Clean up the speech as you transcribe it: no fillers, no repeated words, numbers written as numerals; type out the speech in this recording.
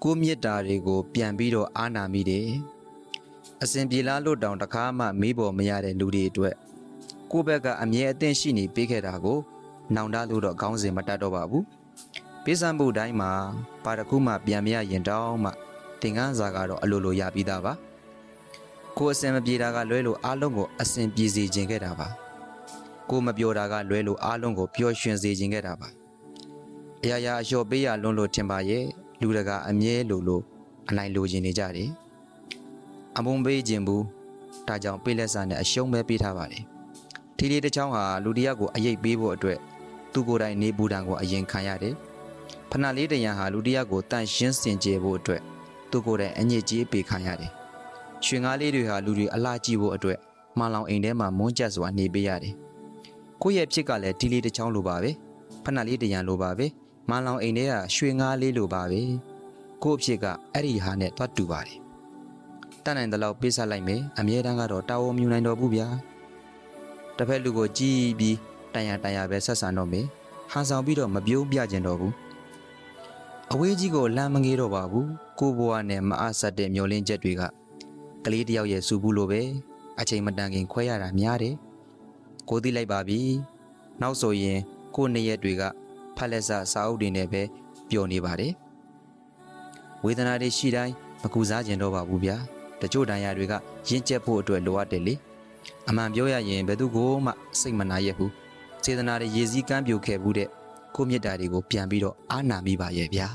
ကိုမြစ်တာတွေကိုပြန်ပြီးတော့အားနာမိတယ်အစဉ်ပြေလားလို့တောင်တခါမှမေးပေါ်မရတဲ့လူတွေအတွက်ကိုယ့်ဘက်ကအမြဲအသင့်ရှိနေပေးခဲ့တာကိုနောင်တလို့တော့ခေါင်းစဉ်မတတ်တော့ပါဘူးပေးစံမှုတိုင်းမှာဘာတစ်ခုမှပြန်မရရင်တောင်းမှသင်ခန်းစာကတော့အလိုလိုရပြီးသားပါကိုအစင်မပြေတာကလွဲလို့အားလုံးကိုအစင်ပြေစေခြင်းခဲ့တာပါကိုမပြောတာကလွဲလို့အားလုံးကိုပျော်ရွှင်စေခြင်းခဲ့တာပါအရာရာအလျှော့ပေးရလွန်းလို့ထင်ပါရဲ့လူတကာအမြဲလိုအနိုင်လိုချင်နေကြတယ်အမုန်းပေးခြင်းဘူးဒါကြောင့်ပေးလက်စာနဲ့အရှုံးပဲပေးထားပါတယ်ထီလေးတစ်ချောင်းဟာလူတယောက်ကိုအရေးပေးဖို့အတွက်သူကိုယ်တိုင်နေဘူးတံကိုအရင်ခံရတယ်ဖဏလေးတရံဟာလူတယောက်ကိုတန့်ရှင်းစင်ကြယ်ဖို့အတွက်သူကိုယ်တိုင်အညစ်အကြေးပေးခံရတယ်ရွှေငါးလေးတွေဟာလူတွေအလားကြည့်ဖို့အတွက်မှန်လောင်အိမ်ထဲမှာမွန်းကျက်စွာနေပေးရတယ်ကိုယ့်ရဲ့ဖြစ်ကလည်းဒီလေးတစ်ချောင်းလိုပါပဲဖဏလေးတရံလိုပါပဲမှန်လောင်အိမ်ထဲကရွှေငါးလေးလိုပါပဲကိုယ့်အဖြစ်ကအဲ့ဒီဟာနဲ့သွားတူပါတယ်တတ်နိုင်တဲ့လောက်ပေးဆက်လိုက်မယ်အမြဲတမ်းကတော့တာဝန်မြူနိုင်တော့ဘူးဗျာတစ်ဖက်လူကိုကြည်ပြီးတန်ရပဲဆက်ဆံတော့မယ်ဟန်ဆောင်ပြီးတော့မပြုံးပြကျင်တော့ဘူးအဝေးကြီးကိုလမ်းမငေးတော့ပါဘူးကိုဘွားနဲ့မအားဆက်တဲ့မျောလင်းချက်တွေကကလေးတယောက်ရဲ့စူဘူးလိုပဲအချိန်မတန်ခင်ခွဲရတာများတယ်ကိုသိလိုက်ပါပြီနောက်ဆိုရင်ကိုနှစ်ရက်တွေကဖက်လက်စစာအုပ်တွေနဲ့ပဲပျော်နေပါတယ်ဝေဒနာတွေရှိတိုင်းမကူစားကျင်တော့ပါဘူးဗျာတချို့တန်ရာတွေကရင့်ကျက်ဖို့အတွက်လိုအပ်တယ်လေအမှန်ပြောရရင်ဘယ်သူကိုမှစိတ်မနာရက်ဘူးစေတနာတွေရည်စည်းကမ်းပြိုခဲ့ဘူးတဲ့ကိုမြတ်တာတွေကိုပြန်ပြီးတော့အားနာမိပါရဲ့ဗျာ